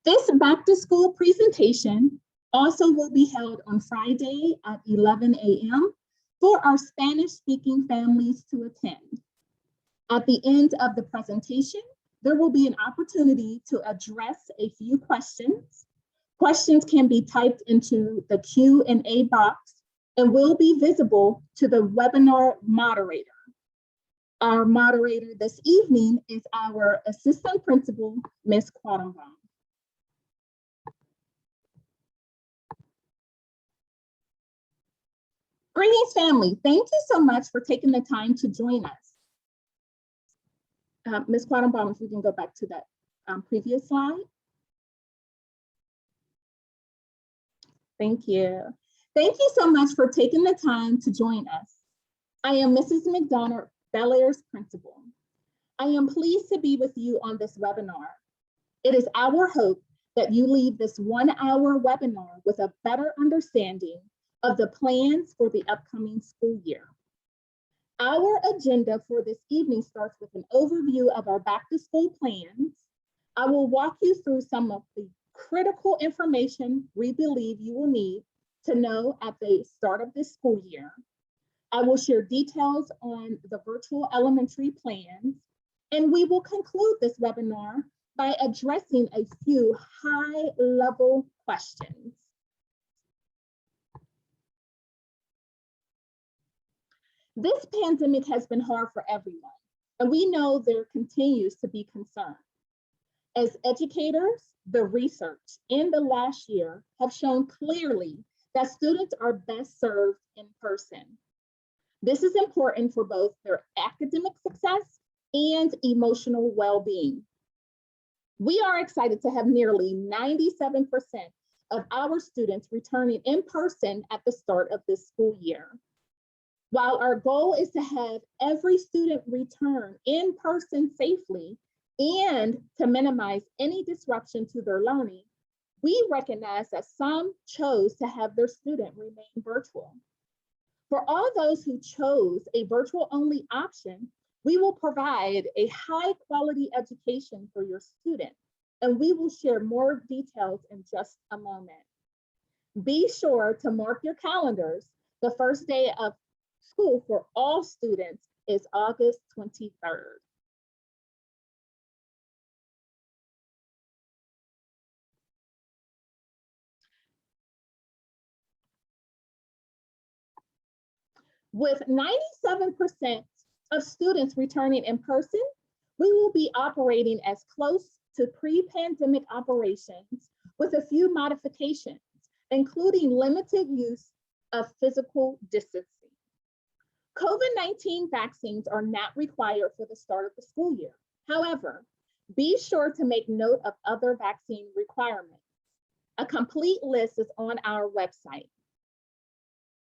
This back to school presentation also will be held on Friday at 11 a.m. for our Spanish speaking families to attend. At the end of the presentation, there will be an opportunity to address a few questions. Questions can be typed into the Q&A box and will be visible to the webinar moderator. Our moderator this evening is our assistant principal, Ms. Quattlebaum. Greetings, family. Thank you so much for taking the time to join us. Ms. Quattlebaum, if we can go back to that previous slide. Thank you. Thank you so much for taking the time to join us. I am Mrs. McDonald, Bel Air's principal. I am pleased to be with you on this webinar. It is our hope that you leave this 1-hour webinar with a better understanding of the plans for the upcoming school year. Our agenda for this evening starts with an overview of our back to school plans. I will walk you through some of the critical information we believe you will need to know at the start of this school year. I will share details on the virtual elementary plans, and we will conclude this webinar by addressing a few high-level questions. This pandemic has been hard for everyone, and we know there continues to be concern. As educators, the research in the last year have shown clearly that students are best served in person. This is important for both their academic success and emotional well-being. We are excited to have nearly 97% of our students returning in person at the start of this school year. While our goal is to have every student return in person safely and to minimize any disruption to their learning, we recognize that some chose to have their student remain virtual. For all those who chose a virtual only option, we will provide a high quality education for your students, and we will share more details in just a moment. Be sure to mark your calendars. The first day of school for all students is August 23rd. With 97% of students returning in person, we will be operating as close to pre-pandemic operations with a few modifications, including limited use of physical distancing. COVID-19 vaccines are not required for the start of the school year. However, be sure to make note of other vaccine requirements. A complete list is on our website.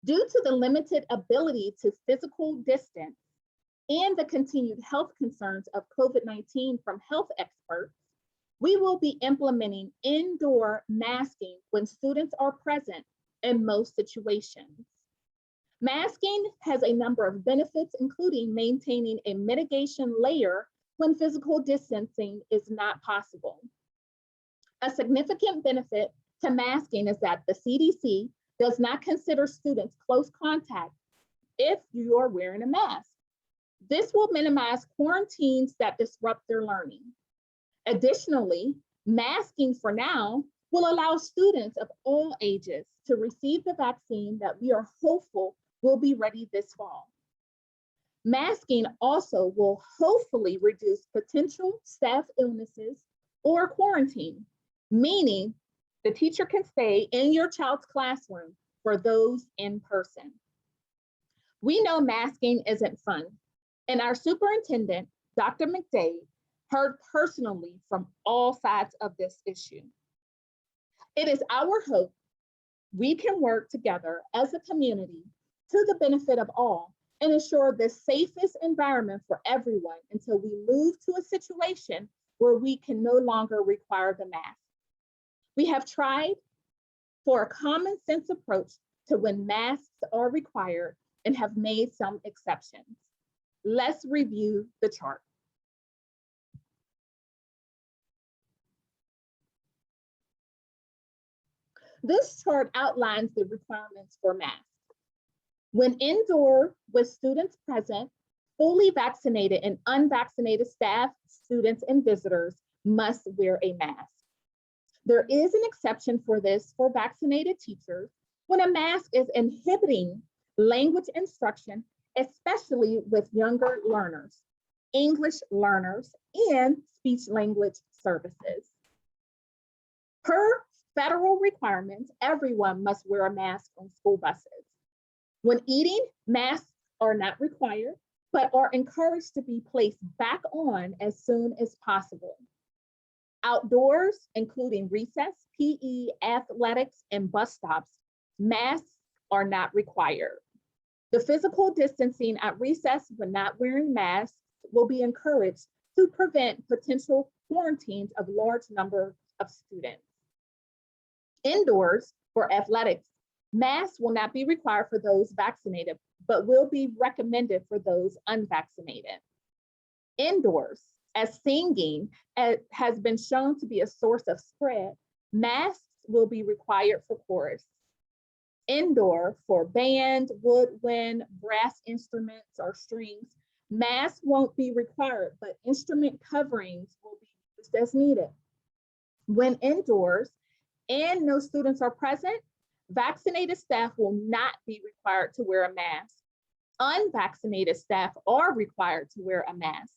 Due to the limited ability to physical distance and the continued health concerns of COVID-19 from health experts, we will be implementing indoor masking when students are present in most situations. Masking has a number of benefits, including maintaining a mitigation layer when physical distancing is not possible. A significant benefit to masking is that the CDC does not consider students close contact if you are wearing a mask. This will minimize quarantines that disrupt their learning. Additionally, masking for now will allow students of all ages to receive the vaccine that we are hopeful will be ready this fall. Masking also will hopefully reduce potential staff illnesses or quarantine, meaning the teacher can stay in your child's classroom for those in person. We know masking isn't fun, and our superintendent, Dr. McDade, heard personally from all sides of this issue. It is our hope we can work together as a community to the benefit of all and ensure the safest environment for everyone until we move to a situation where we can no longer require the mask. We have tried for a common sense approach to when masks are required and have made some exceptions. Let's review the chart. This chart outlines the requirements for masks. When indoor with students present, fully vaccinated and unvaccinated staff, students, and visitors must wear a mask. There is an exception for this for vaccinated teachers when a mask is inhibiting language instruction, especially with younger learners, English learners, and speech language services. Per federal requirements, everyone must wear a mask on school buses. When eating, masks are not required, but are encouraged to be placed back on as soon as possible. Outdoors, including recess, PE, athletics, and bus stops, masks are not required. The physical distancing at recess when not wearing masks will be encouraged to prevent potential quarantines of large numbers of students. Indoors, for athletics, masks will not be required for those vaccinated, but will be recommended for those unvaccinated. Indoors, as singing has been shown to be a source of spread, masks will be required for chorus. Indoor, for band, woodwind, brass instruments, or strings, masks won't be required, but instrument coverings will be used as needed. When indoors and no students are present, vaccinated staff will not be required to wear a mask. Unvaccinated staff are required to wear a mask.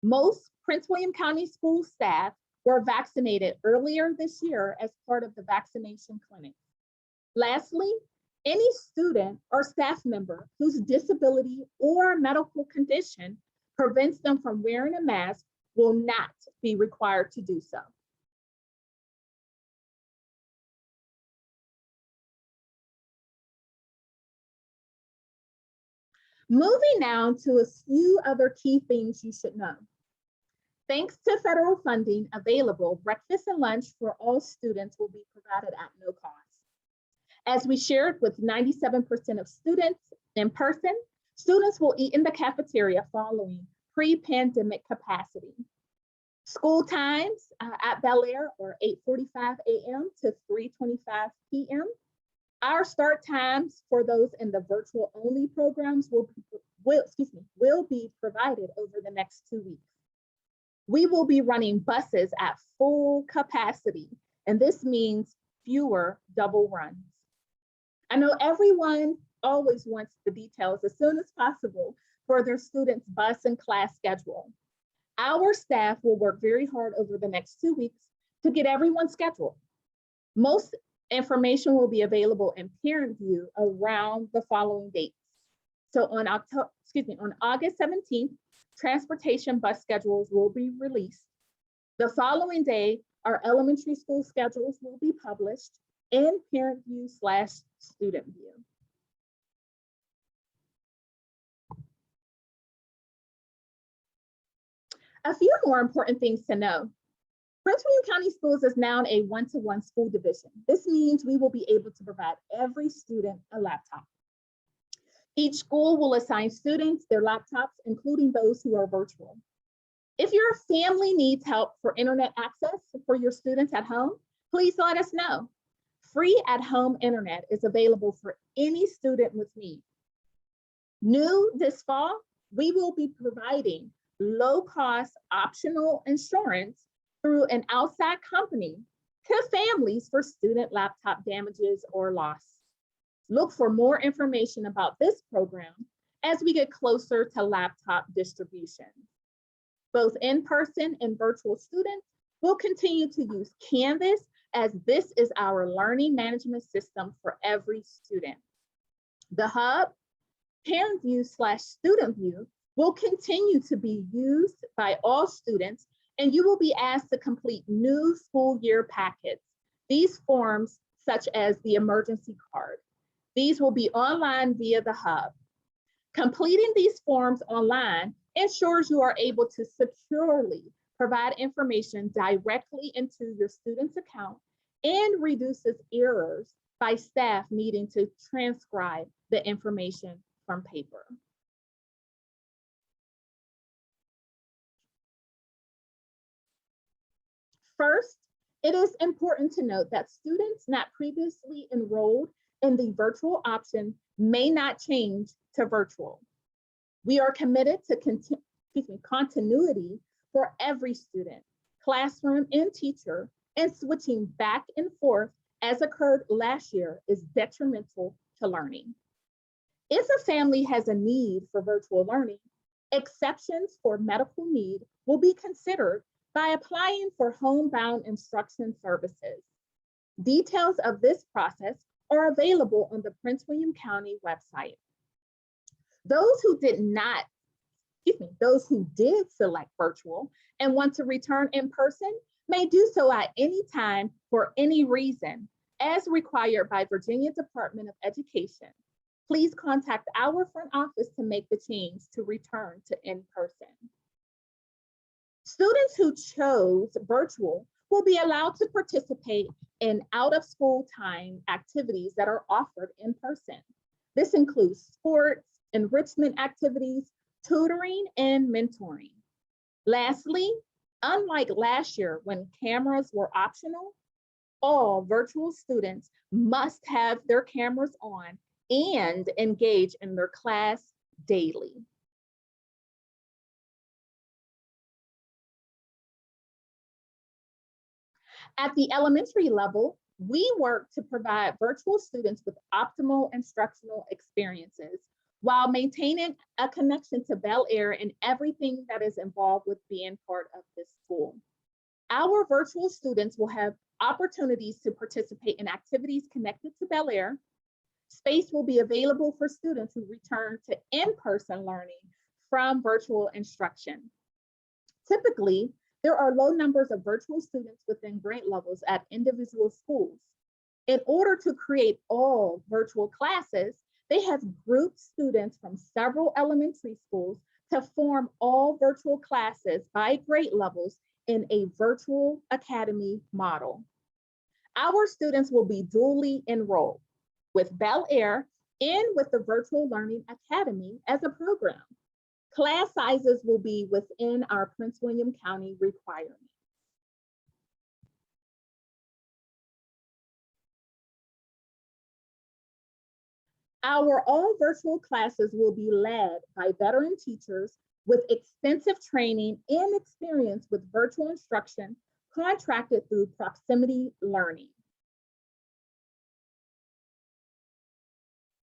Most Prince William County school staff were vaccinated earlier this year as part of the vaccination clinic. Lastly, any student or staff member whose disability or medical condition prevents them from wearing a mask will not be required to do so. Moving now to a few other key things you should know. Thanks to federal funding available, breakfast and lunch for all students will be provided at no cost. As we shared with 97% of students in person, students will eat in the cafeteria following pre-pandemic capacity. School times at Bel Air are 8:45 a.m. to 3:25 p.m. Our start times for those in the virtual only programs will be provided over the next 2 weeks. We will be running buses at full capacity, and this means fewer double runs. I know everyone always wants the details as soon as possible for their students' bus and class schedule. Our staff will work very hard over the next 2 weeks to get everyone scheduled. Most information will be available in ParentVUE around the following dates. So on August 17th, transportation bus schedules will be released. The following day, our elementary school schedules will be published in ParentVUE/StudentVUE. A few more important things to know. Prince William County Schools is now a one-to-one school division. This means we will be able to provide every student a laptop. Each school will assign students their laptops, including those who are virtual. If your family needs help for internet access for your students at home, please let us know. Free at-home internet is available for any student with needs. New this fall, we will be providing low-cost optional insurance through an outside company to families for student laptop damages or loss. Look for more information about this program as we get closer to laptop distribution. Both in-person and virtual students will continue to use Canvas, as this is our learning management system for every student. The hub, ParentVUE/StudentVUE, will continue to be used by all students, and you will be asked to complete new school year packets. These forms, such as the emergency card, these will be online via the hub. Completing these forms online ensures you are able to securely provide information directly into your student's account and reduces errors by staff needing to transcribe the information from paper. First, It is important to note that students not previously enrolled in the virtual option may not change to virtual. We are committed to continuity for every student, classroom, and teacher, and switching back and forth as occurred last year is detrimental to learning. If a family has a need for virtual learning, exceptions for medical need will be considered by applying for homebound instruction services. Details of this process are available on the Prince William County website. Those who did select virtual and want to return in person may do so at any time for any reason, as required by Virginia Department of Education. Please contact our front office to make the change to return to in-person. Students who chose virtual will be allowed to participate in out-of-school time activities that are offered in person. This includes sports, enrichment activities, tutoring, and mentoring. Lastly, unlike last year when cameras were optional, all virtual students must have their cameras on and engage in their class daily. At the elementary level, we work to provide virtual students with optimal instructional experiences while maintaining a connection to Bel Air and everything that is involved with being part of this school. Our virtual students will have opportunities to participate in activities connected to Bel Air. Space will be available for students who return to in-person learning from virtual instruction. Typically, there are low numbers of virtual students within grade levels at individual schools. In order to create all virtual classes, they have grouped students from several elementary schools to form all virtual classes by grade levels in a virtual academy model. Our students will be dually enrolled with Bel Air and with the Virtual Learning Academy as a program. Class sizes will be within our Prince William County requirements. Our all virtual classes will be led by veteran teachers with extensive training and experience with virtual instruction contracted through Proximity Learning.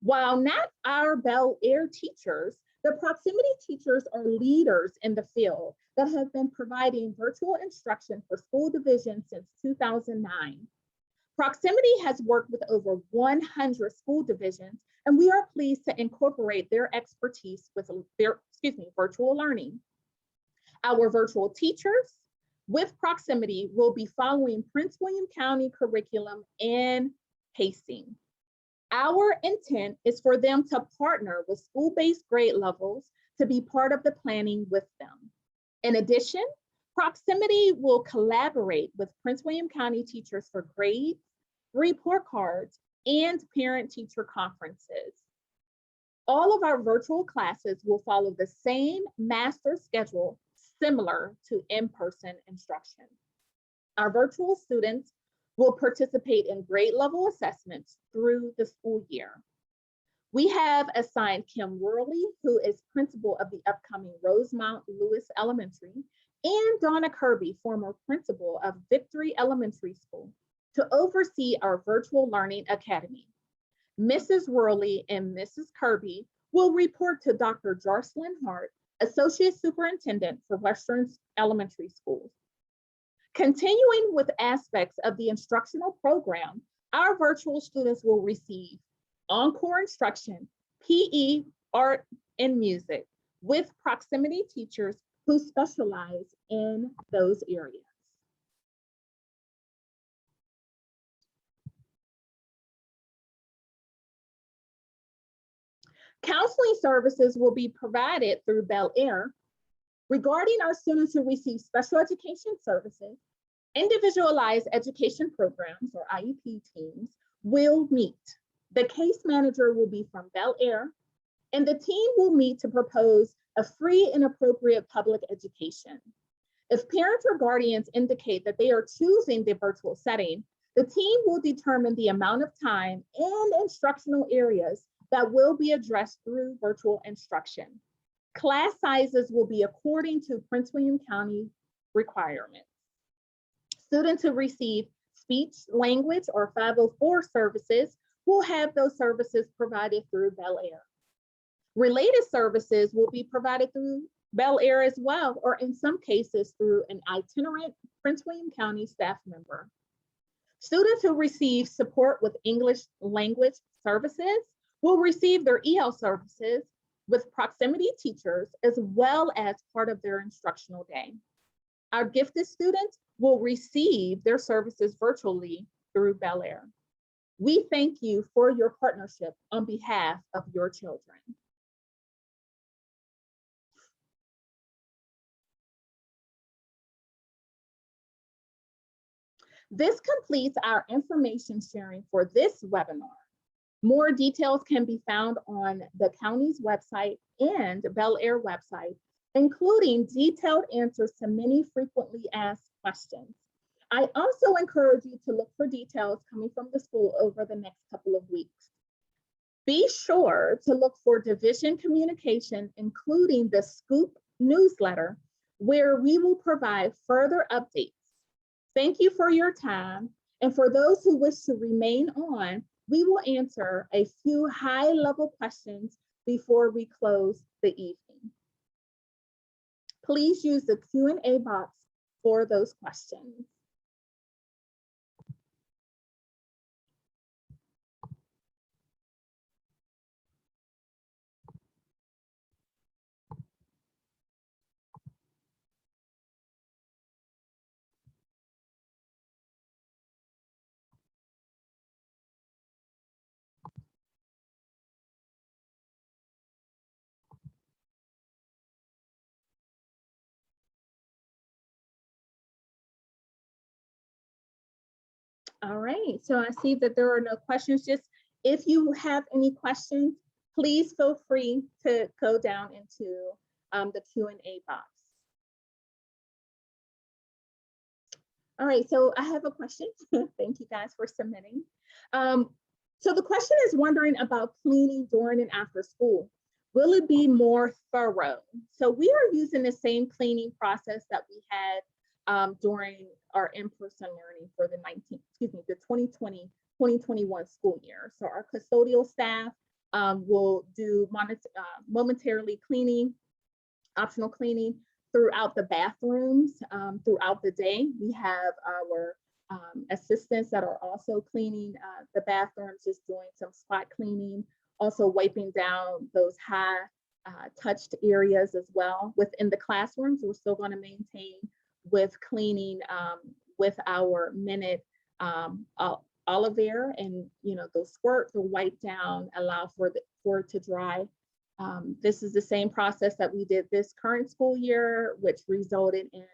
While not our Bel Air teachers, the Proximity teachers are leaders in the field that have been providing virtual instruction for school divisions since 2009. Proximity has worked with over 100 school divisions, and we are pleased to incorporate their expertise with their virtual learning. Our virtual teachers with Proximity will be following Prince William County curriculum and pacing. Our intent is for them to partner with school-based grade levels to be part of the planning with them. In addition, Proximity will collaborate with Prince William County teachers for grades, report cards, and parent-teacher conferences. All of our virtual classes will follow the same master schedule similar to in-person instruction. Our virtual students will participate in grade level assessments through the school year. We have assigned Kim Worley, who is principal of the upcoming Rosemount Lewis Elementary, and Donna Kirby, former principal of Victory Elementary School, to oversee our Virtual Learning Academy. Mrs. Worley and Mrs. Kirby will report to Dr. Jocelyn Hart, Associate Superintendent for Western Elementary Schools. Continuing with aspects of the instructional program, our virtual students will receive encore instruction, PE, art, and music with Proximity teachers who specialize in those areas. Counseling services will be provided through Bel Air. Regarding our students who receive special education services, individualized education programs, or IEP teams, will meet. The case manager will be from Bel Air, and the team will meet to propose a free and appropriate public education. If parents or guardians indicate that they are choosing the virtual setting, the team will determine the amount of time and instructional areas that will be addressed through virtual instruction. Class sizes will be according to Prince William County requirements. Students who receive speech, language, or 504 services will have those services provided through Bel Air. Related services will be provided through Bel Air as well, or in some cases through an itinerant Prince William County staff member. Students who receive support with English language services will receive their EL services with proximity teachers as well as part of their instructional day. Our gifted students will receive their services virtually through Bel Air. We thank you for your partnership on behalf of your children. This completes our information sharing for this webinar. More details can be found on the county's website and Bel Air website, including detailed answers to many frequently asked questions. I also encourage you to look for details coming from the school over the next couple of weeks. Be sure to look for division communication, including the Scoop newsletter, where we will provide further updates. Thank you for your time. And for those who wish to remain on, we will answer a few high-level questions before we close the evening. Please use the Q&A box for those questions. All right, so I see that there are no questions. Just if you have any questions, please feel free to go down into the Q&A box. All right, so I have a question. Thank you guys for submitting. So the question is wondering about cleaning during and after school. Will it be more thorough? So we are using the same cleaning process that we had during our in-person learning for the 2020-2021 school year. So our custodial staff will do momentarily cleaning, optional cleaning throughout the bathrooms throughout the day. We have our assistants that are also cleaning the bathrooms, just doing some spot cleaning, also wiping down those high touched areas as well. Within the classrooms, we're still going to maintain with cleaning with our minute Olivia, and those squirt the wipe down, allow for it to dry. This is the same process that we did this current school year, which resulted in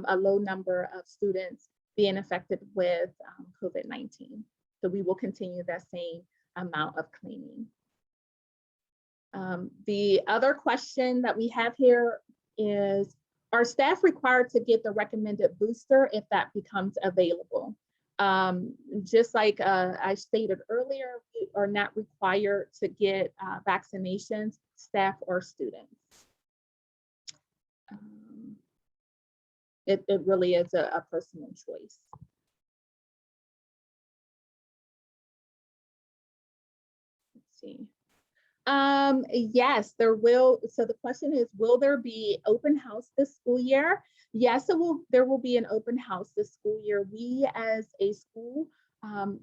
a low number of students being affected with COVID-19. So we will continue that same amount of cleaning. The other question that we have here is, are staff required to get the recommended booster if that becomes available? Just like I stated earlier, we are not required to get vaccinations, staff or students. It really is a personal choice. Let's see. Yes, there will. So the question is, will there be open house this school year? Yes, there will be an open house this school year. We as a school,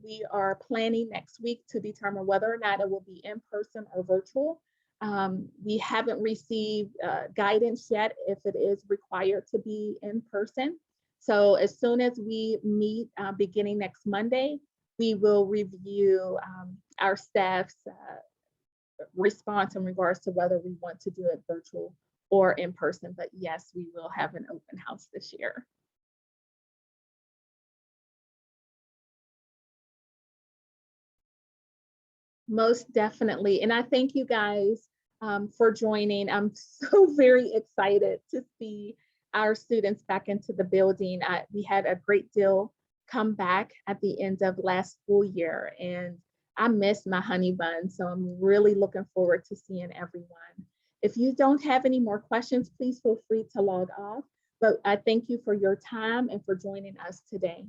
we are planning next week to determine whether or not it will be in person or virtual. We haven't received guidance yet if it is required to be in person. So as soon as we meet beginning next Monday, we will review our staff's response in regards to whether we want to do it virtual or in person. But yes, we will have an open house this year. Most definitely. And I thank you guys for joining. I'm so very excited to see our students back into the building. We had a great deal come back at the end of last school year, and I missed my honey bun. So I'm really looking forward to seeing everyone. If you don't have any more questions, please feel free to log off. But I thank you for your time and for joining us today.